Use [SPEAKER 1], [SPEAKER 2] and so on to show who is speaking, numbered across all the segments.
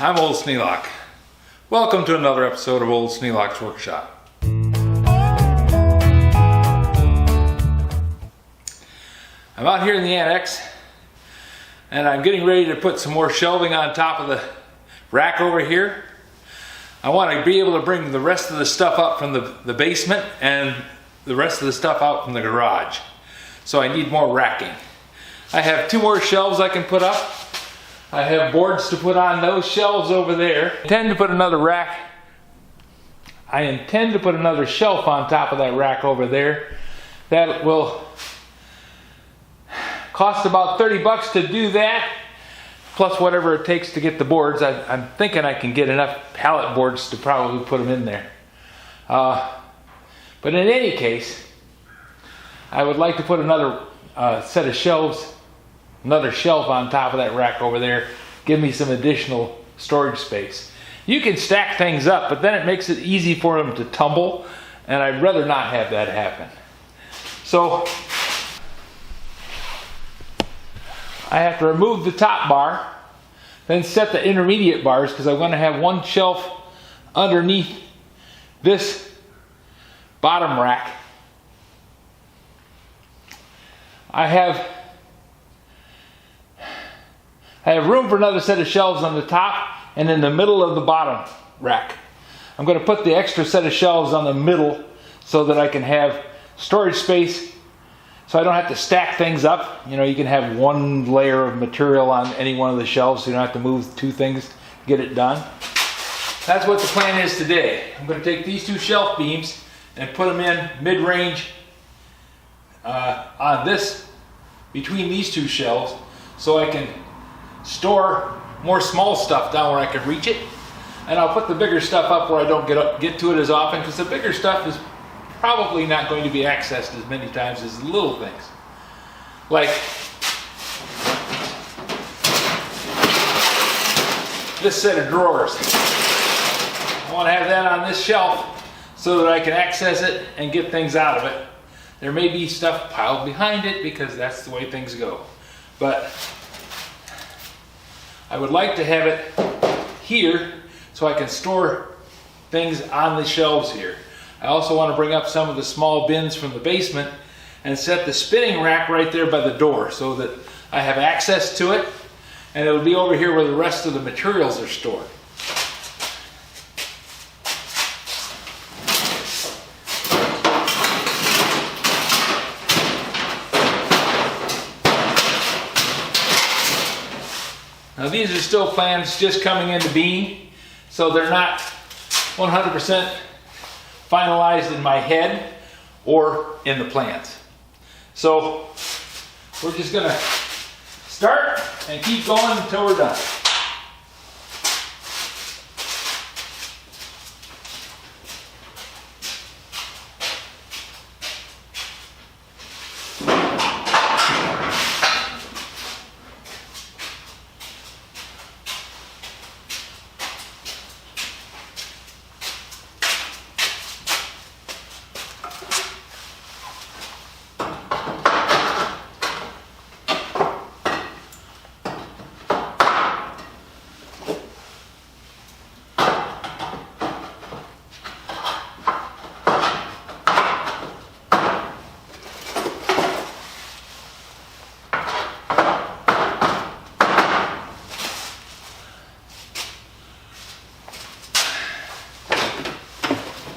[SPEAKER 1] I'm Old Sneelock. Welcome to another episode of Old Sneelock's Workshop. I'm out here in the Annex and I'm getting ready to put some more shelving on top of the rack over here. I want to be able to bring the rest of the stuff up from the basement and the rest of the stuff out from the garage. So I need more racking. I have 2 more shelves I can put up. I have boards to put on those shelves over there. I intend to put another rack. I intend to put another shelf on top of that rack over there. That will cost about 30 bucks to do that, plus whatever it takes to get the boards. I'm thinking I can get enough pallet boards to probably put them in there. But in any case, I would like to put another set of shelves, another shelf on top of that rack over there, give me some additional storage space. You can stack things up, but then it makes it easy for them to tumble, and I'd rather not have that happen. So I have to remove the top bar, then set the intermediate bars, because I want to have one shelf underneath this bottom rack. I have room for another set of shelves on the top and in the middle of the bottom rack. I'm going to put the extra set of shelves on the middle so that I can have storage space, so I don't have to stack things up. You know, you can have one layer of material on any one of the shelves, so you don't have to move 2 things to get it done. That's what the plan is today. I'm going to take these 2 shelf beams and put them in mid-range on this, between these 2 shelves, so I can store more small stuff down where I can reach it, and I'll put the bigger stuff up where I don't get to it as often, because the bigger stuff is probably not going to be accessed as many times as the little things. Like this set of drawers. I want to have that on this shelf so that I can access it and get things out of it. There may be stuff piled behind it because that's the way things go. But I would like to have it here so I can store things on the shelves here. I also want to bring up some of the small bins from the basement and set the spinning rack right there by the door so that I have access to it, and it'll be over here where the rest of the materials are stored. Now these are still plans just coming into being, so they're not 100% finalized in my head or in the plans. So we're just gonna start and keep going until we're done.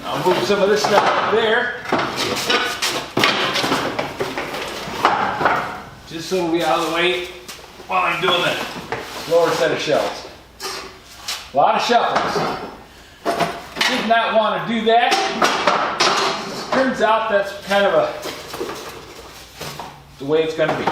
[SPEAKER 1] I'll move some of this stuff up there, just so it'll be out of the way while I'm doing the lower set of shelves. A lot of shuffles. Did not want to do that. Turns out that's kind of the way it's going to be.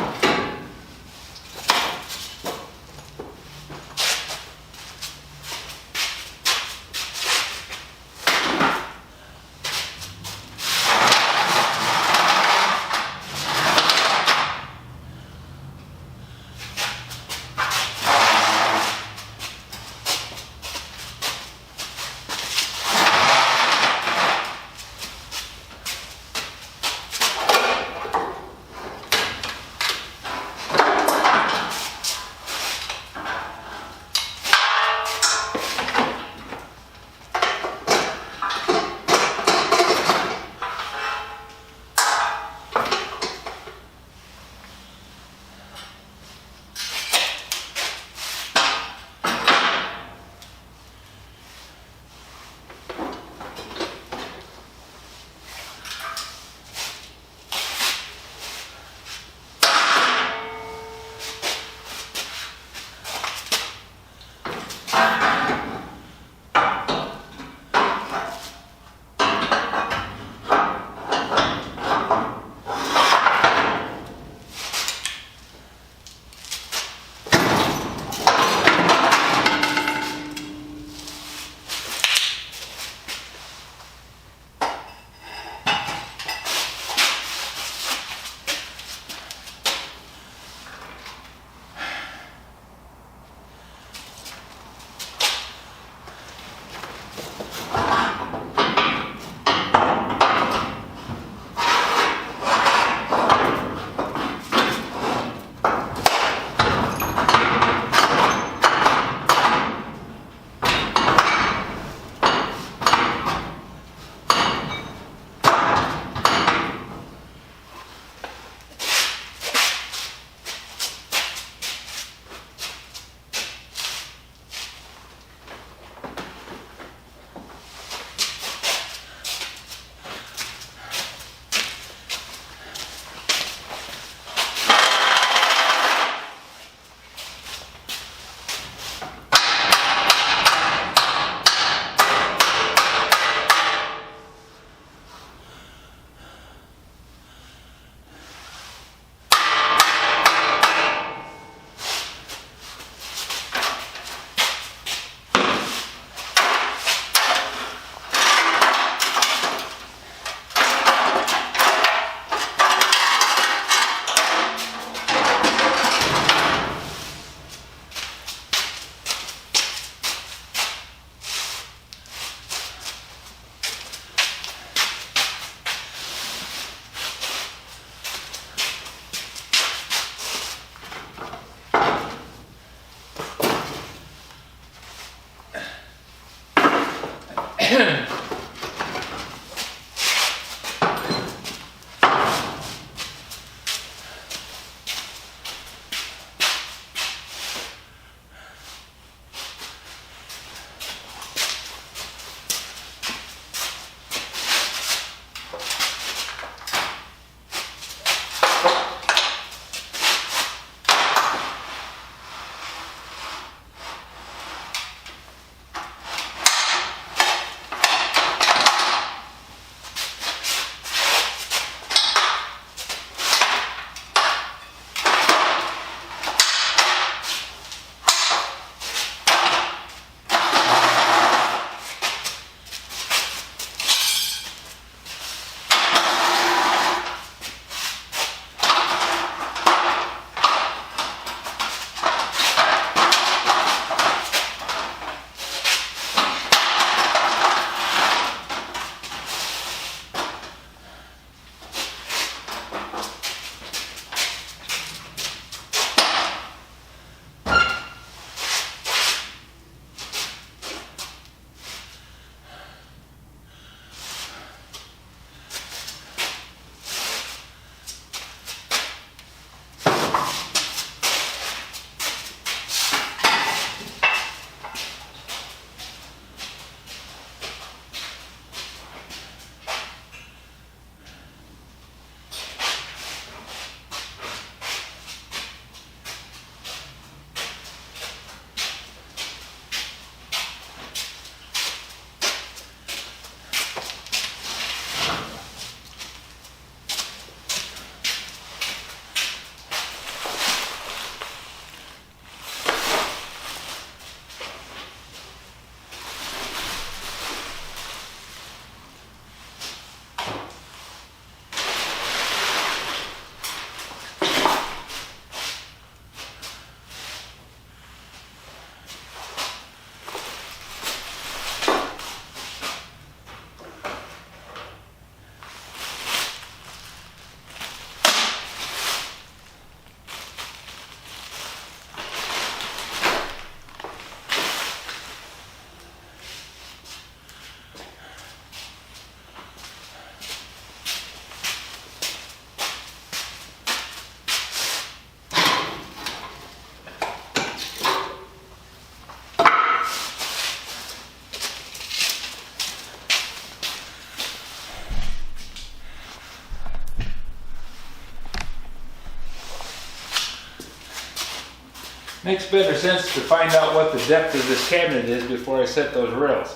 [SPEAKER 1] Makes better sense to find out what the depth of this cabinet is before I set those rails.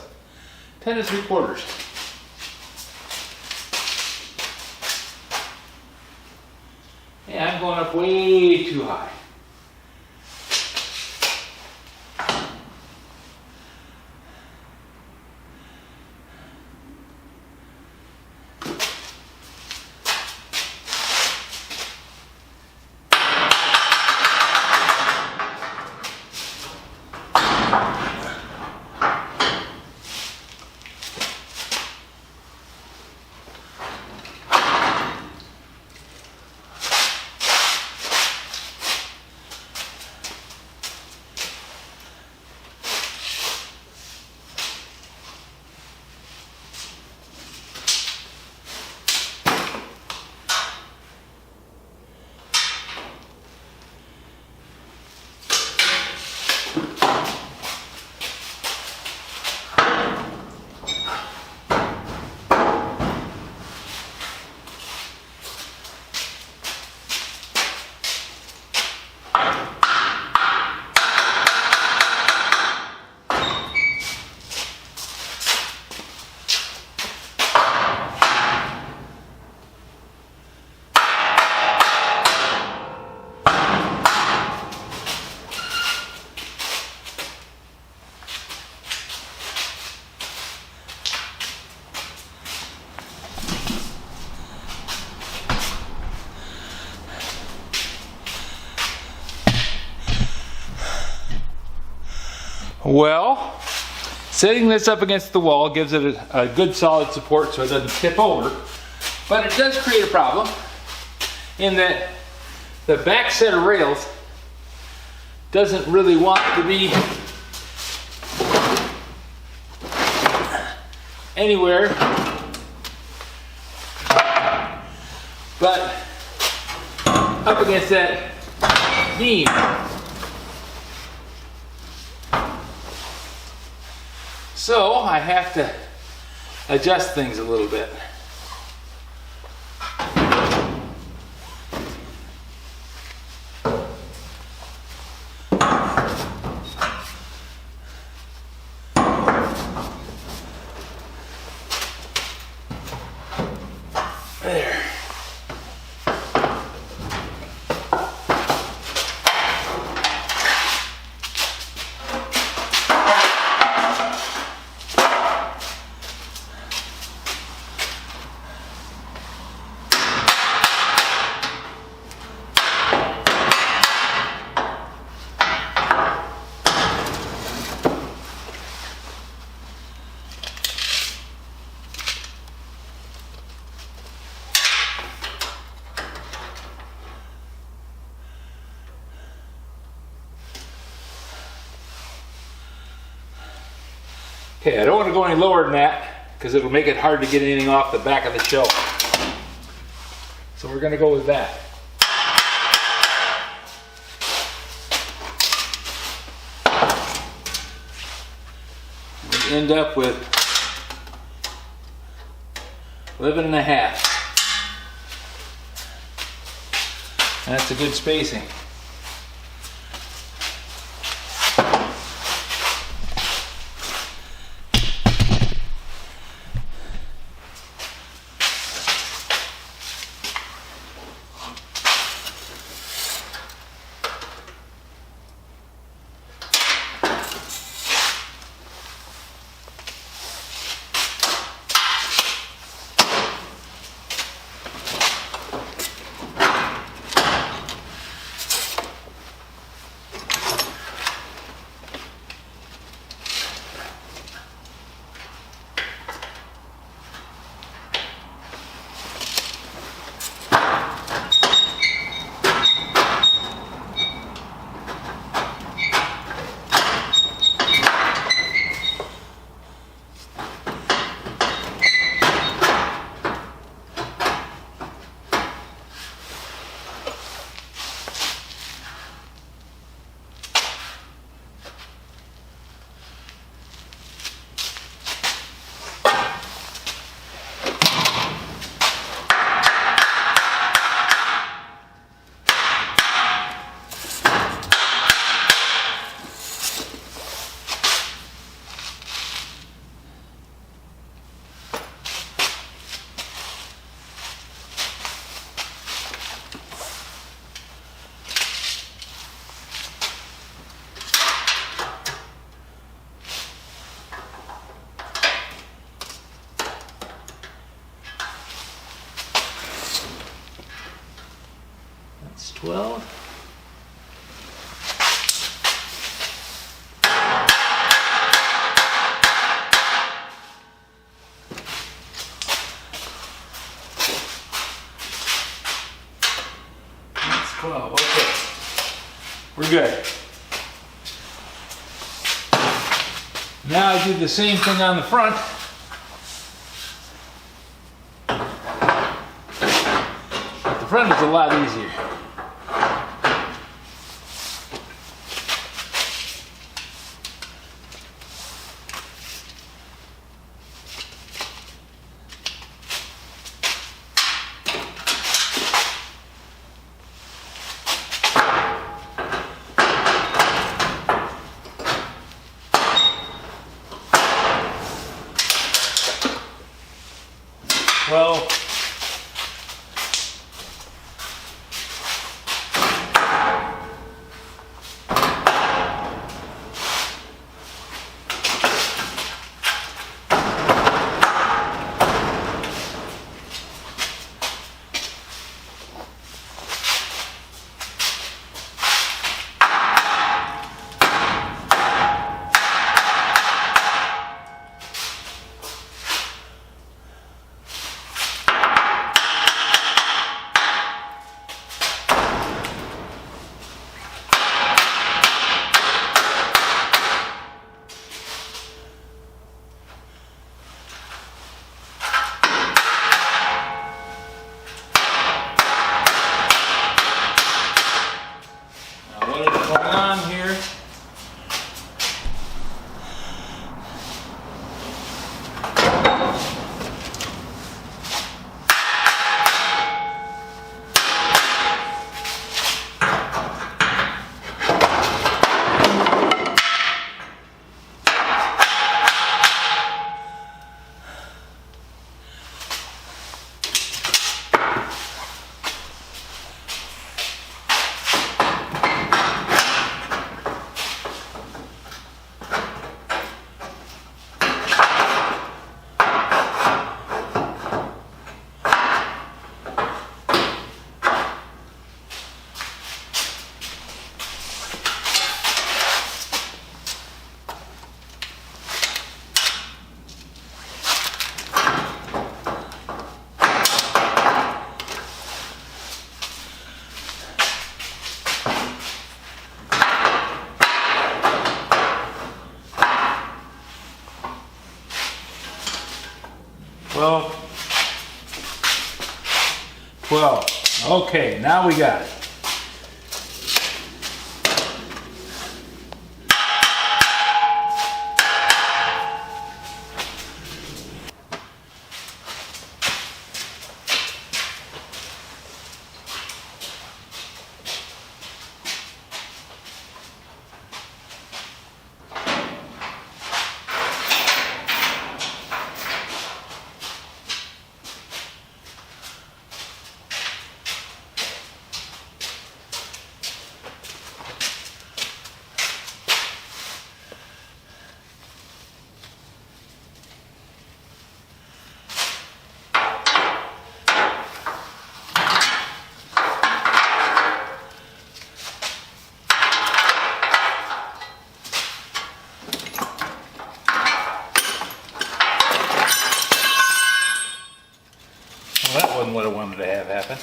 [SPEAKER 1] 10 3/4. Yeah, I'm going up way too high. Well, setting this up against the wall gives it a good solid support so it doesn't tip over, but it does create a problem in that the back set of rails doesn't really want to be anywhere but up against that beam. So I have to adjust things a little bit. There. Okay, I don't want to go any lower than that because it'll make it hard to get anything off the back of the shelf. So we're going to go with that. We end up with 11.5. That's a good spacing. That's 12. That's 12. Okay. We're good. Now I do the same thing on the front. But the front is a lot easier. Well, 12. 12. Okay, now we got it. Well, that wasn't what I wanted to have happen.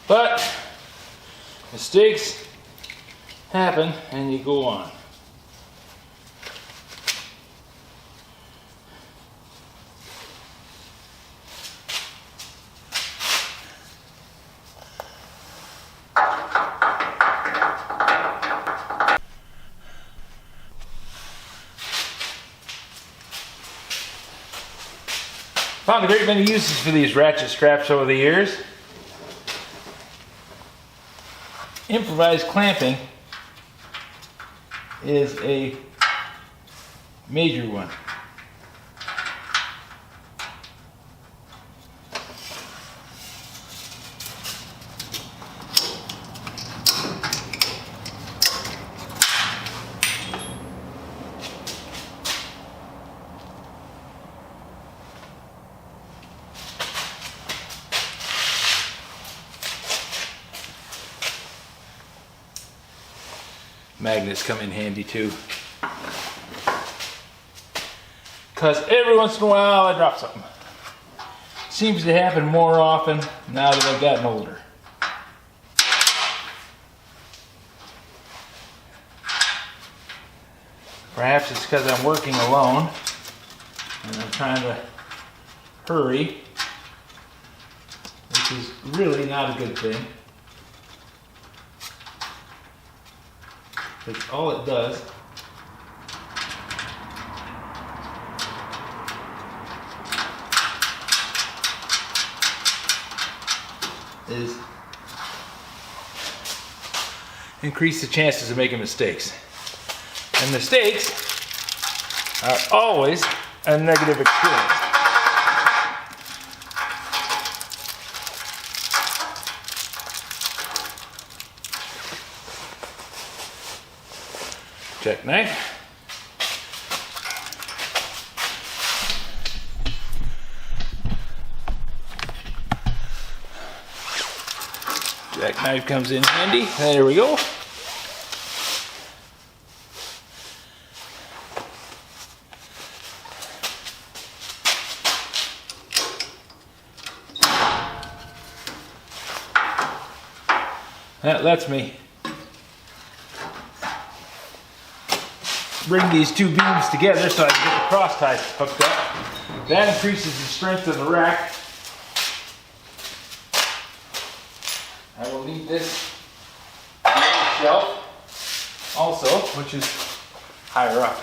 [SPEAKER 1] But mistakes happen and you go on. Found a great many uses for these ratchet straps over the years. Improvised clamping is a major one. Magnets come in handy too. Because every once in a while I drop something. Seems to happen more often now that I've gotten older. Perhaps it's because I'm working alone and I'm trying to hurry, which is really not a good thing. That's all it does. Is increase the chances of making mistakes. And mistakes are always a negative experience. Jackknife. Jackknife comes in handy. There we go. That lets me bring these two beams together so I can get the cross ties hooked up. That increases the strength of the rack. I will need this shelf also, which is higher up.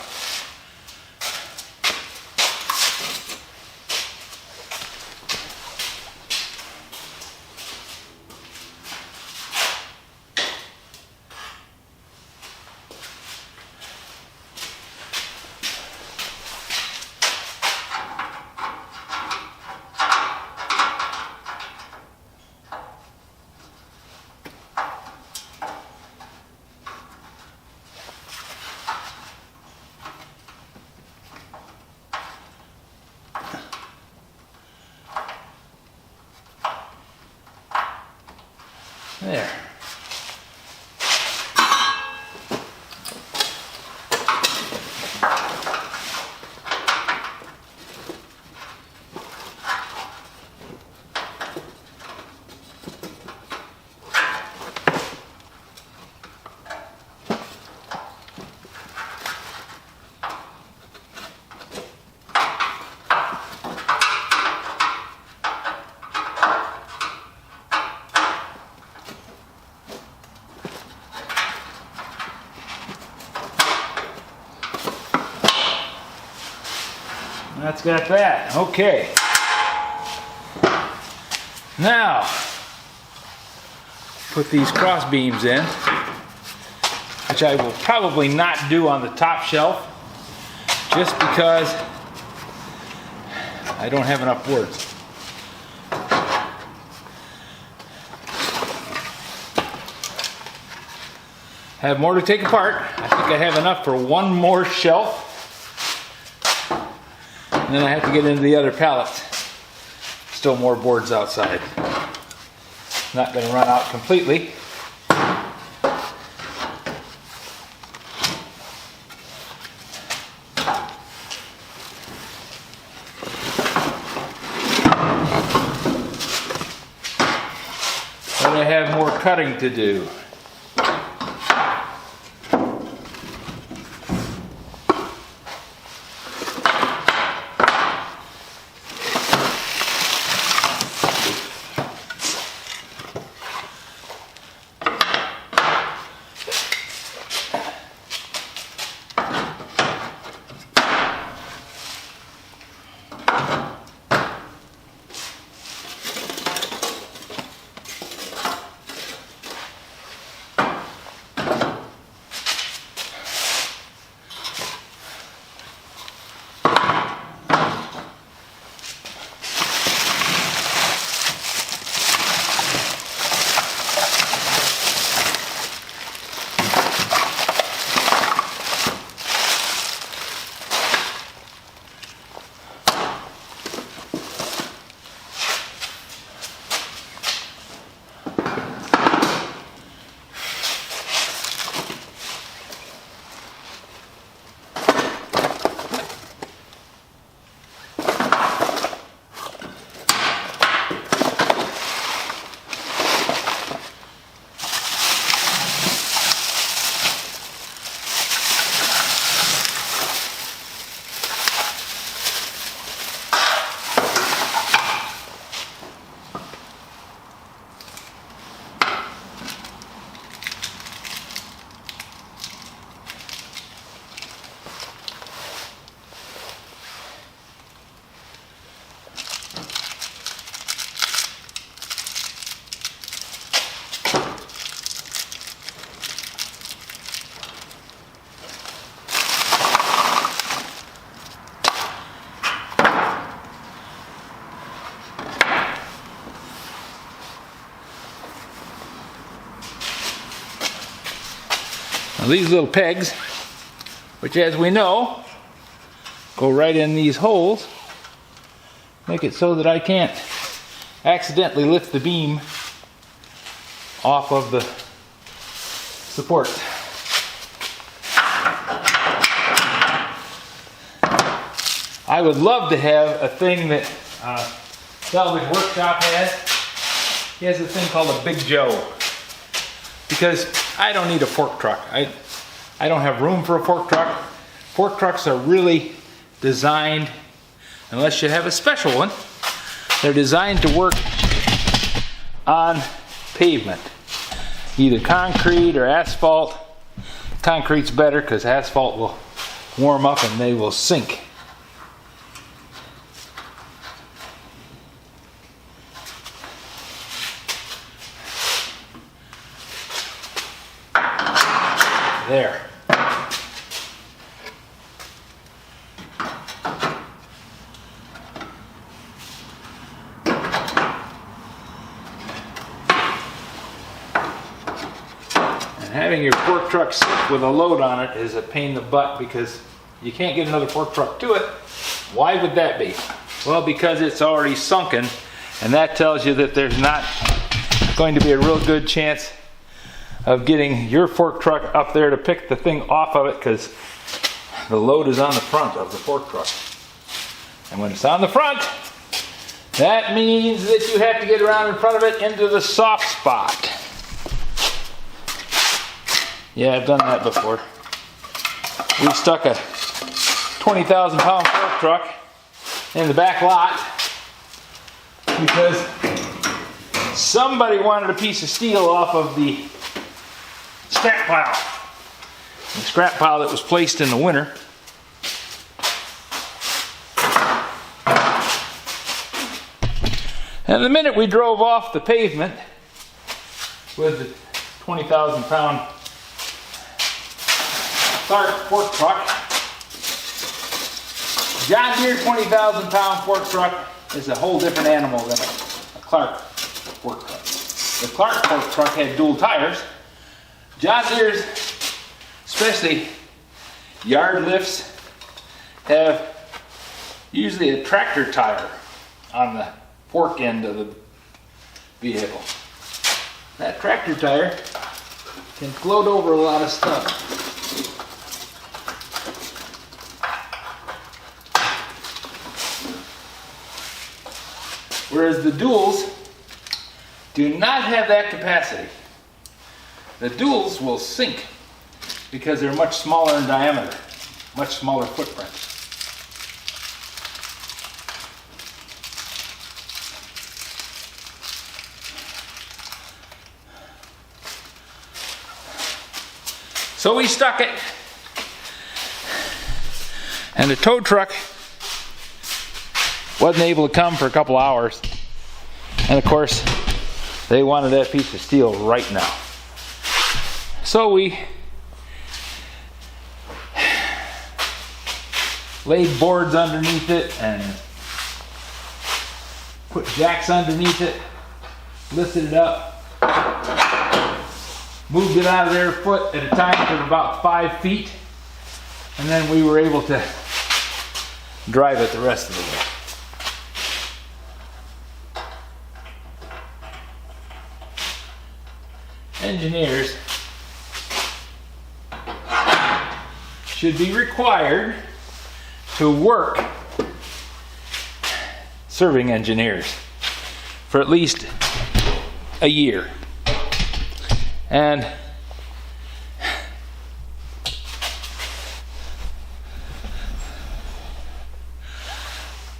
[SPEAKER 1] There. That's got that. Okay. Now, put these cross beams in, which I will probably not do on the top shelf, just because I don't have enough boards. Have more to take apart. I think I have enough for one more shelf. And then I have to get into the other pallets. Still more boards outside. Not going to run out completely. But I have more cutting to do. Now these little pegs, which as we know, go right in these holes, make it so that I can't accidentally lift the beam off of the support. I would love to have a thing that Salvage Workshop has. He has a thing called a Big Joe. Because I don't need a fork truck. I don't have room for a fork truck. Fork trucks are really designed, unless you have a special one, they're designed to work on pavement. Either concrete or asphalt. Concrete's better because asphalt will warm up and they will sink. There. And having your fork truck sit with a load on it is a pain in the butt because you can't get another fork truck to it. Why would that be? Well, because it's already sunken, and that tells you that there's not going to be a real good chance of getting your fork truck up there to pick the thing off of it because the load is on the front of the fork truck. And when it's on the front, that means that you have to get around in front of it into the soft spot. Yeah, I've done that before. We stuck a 20,000 pound fork truck in the back lot because somebody wanted a piece of steel off of the scrap pile. The scrap pile that was placed in the winter. And the minute we drove off the pavement with the 20,000 pound Clark fork truck, John Deere 20,000 pound fork truck is a whole different animal than a Clark fork truck. The Clark fork truck had dual tires. John Deere's, especially yard lifts, have usually a tractor tire on the fork end of the vehicle. That tractor tire can float over a lot of stuff. Whereas the duals do not have that capacity. The duals will sink because they're much smaller in diameter, much smaller footprint. So we stuck it, and the tow truck wasn't able to come for a couple hours, and of course they wanted that piece of steel right now. So we laid boards underneath it and put jacks underneath it, lifted it up, moved it out of there a foot at a time for about 5 feet, and then we were able to drive it the rest of the way. Engineers should be required to work serving engineers for at least a year. And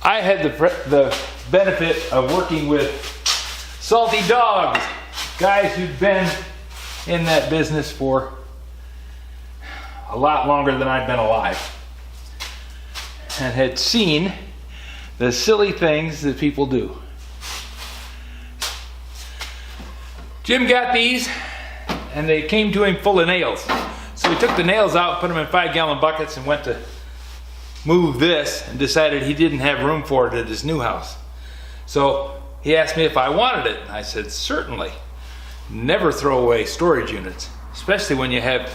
[SPEAKER 1] I had the benefit of working with salty dogs, guys who'd been in that business for a lot longer than I'd been alive, and had seen the silly things that people do. Jim got these, and they came to him full of nails. So he took the nails out, put them in 5-gallon buckets, and went to move this, and decided he didn't have room for it at his new house. So he asked me if I wanted it. I said, certainly. Never throw away storage units, especially when you have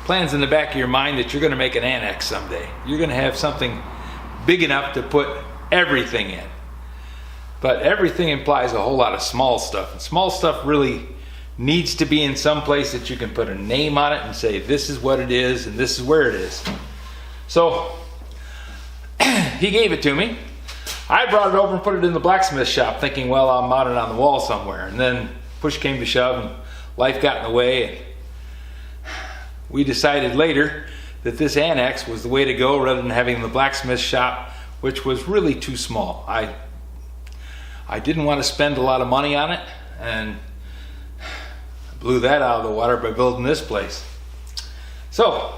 [SPEAKER 1] plans in the back of your mind that you're going to make an annex someday. You're going to have something big enough to put everything in. But everything implies a whole lot of small stuff, and small stuff really needs to be in some place that you can put a name on it and say this is what it is and this is where it is. So he gave it to me. I brought it over and put it in the blacksmith shop, thinking, well, I'll mount it on the wall somewhere. And then push came to shove and life got in the way, and we decided later that this annex was the way to go rather than having the blacksmith shop, which was really too small. I didn't want to spend a lot of money on it, and blew that out of the water by building this place. So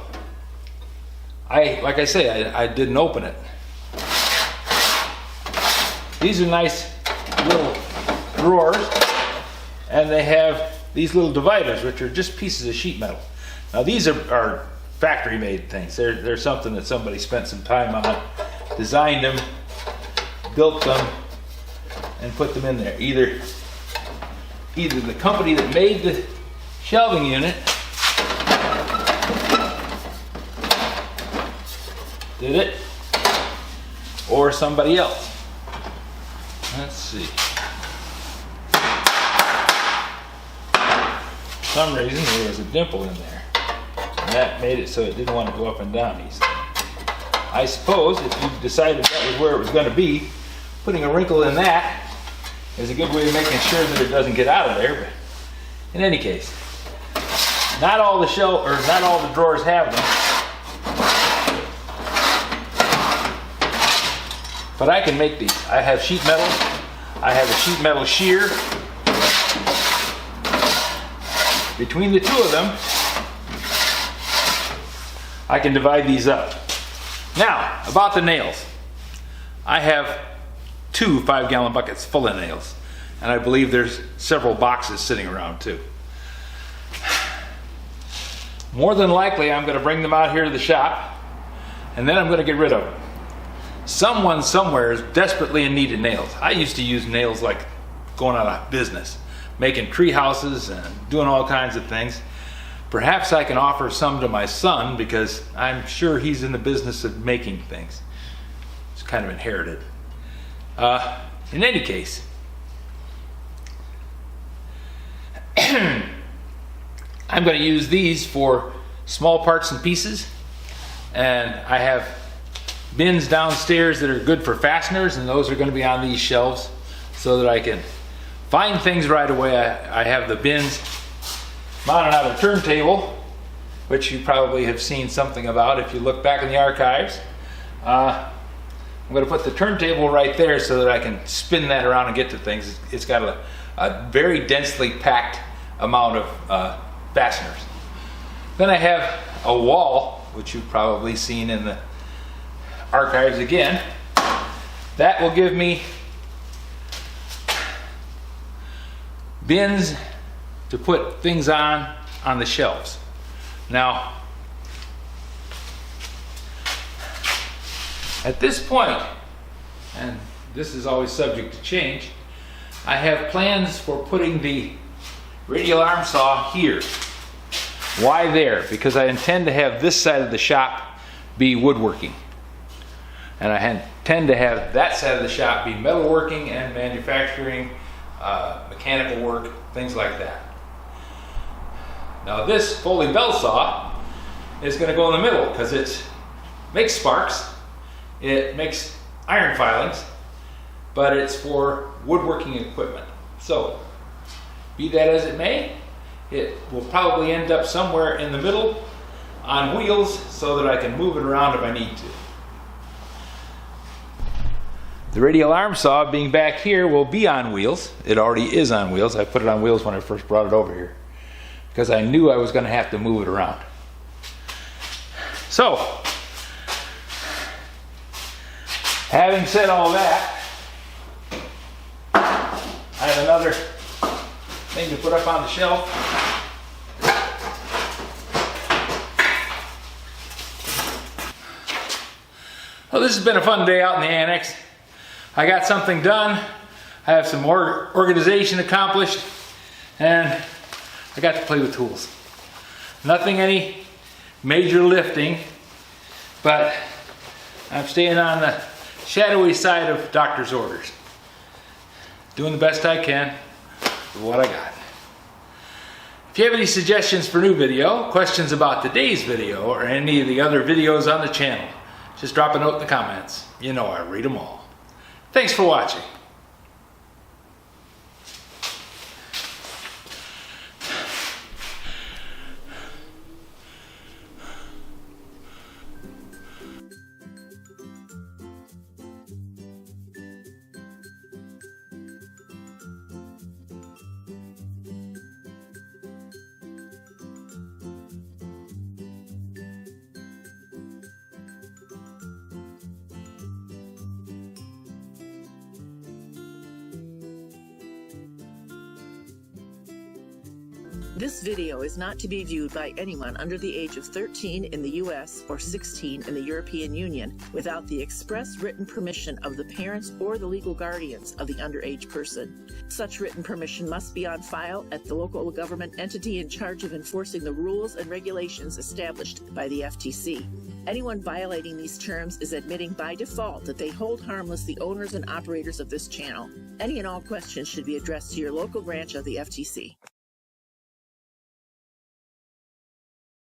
[SPEAKER 1] like I say, I didn't open it. These are nice little drawers, and they have these little dividers, which are just pieces of sheet metal. Now these are factory made things. They're something that somebody spent some time on, designed them, built them, and put them in there. Either the company that made the shelving unit did it, or somebody else. Let's see. For some reason there was a dimple in there, and that made it so it didn't want to go up and down easily. I suppose if you decided that was where it was going to be, putting a wrinkle in that is a good way of making sure that it doesn't get out of there. But in any case, not all the drawers have them. But I can make these. I have sheet metal. I have a sheet metal shear. Between the two of them, I can divide these up. Now, about the nails. I have 2 5-gallon buckets full of nails. And I believe there's several boxes sitting around too. More than likely, I'm going to bring them out here to the shop, and then I'm going to get rid of them. Someone somewhere is desperately in need of nails. I used to use nails like going out of business, making tree houses and doing all kinds of things. Perhaps I can offer some to my son, because I'm sure he's in the business of making things. It's kind of inherited. In any case, I'm going to use these for small parts and pieces, and I have bins downstairs that are good for fasteners, and those are going to be on these shelves so that I can find things right away. I have the bins mounted on a turntable, which you probably have seen something about if you look back in the archives. I'm going to put the turntable right there so that I can spin that around and get to things. It's got a very densely packed amount of fasteners. Then I have a wall, which you've probably seen in the archives again. That will give me bins to put things on the shelves. Now, at this point, and this is always subject to change, I have plans for putting the radial arm saw here. Why there? Because I intend to have this side of the shop be woodworking, and I intend to have that side of the shop be metalworking and manufacturing, mechanical work, things like that. Now this Foley bell saw is going to go in the middle because it makes sparks, it makes iron filings, but it's for woodworking equipment. So, be that as it may, it will probably end up somewhere in the middle on wheels so that I can move it around if I need to. The radial arm saw being back here will be on wheels. It already is on wheels. I put it on wheels when I first brought it over here because I knew I was going to have to move it around. So, having said all that, I have another thing to put up on the shelf. Well, this has been a fun day out in the annex. I got something done. I have some more organization accomplished, and I got to play with tools. Nothing any major lifting, but I'm staying on the shadowy side of doctor's orders. Doing the best I can with what I got. If you have any suggestions for new video, questions about today's video, or any of the other videos on the channel, just drop a note in the comments. You know I read them all. Thanks for watching.
[SPEAKER 2] This video is not to be viewed by anyone under the age of 13 in the U.S. or 16 in the European Union without the express written permission of the parents or the legal guardians of the underage person. Such written permission must be on file at the local government entity in charge of enforcing the rules and regulations established by the FTC. Anyone violating these terms is admitting by default that they hold harmless the owners and operators of this channel. Any and all questions should be addressed to your local branch of the FTC.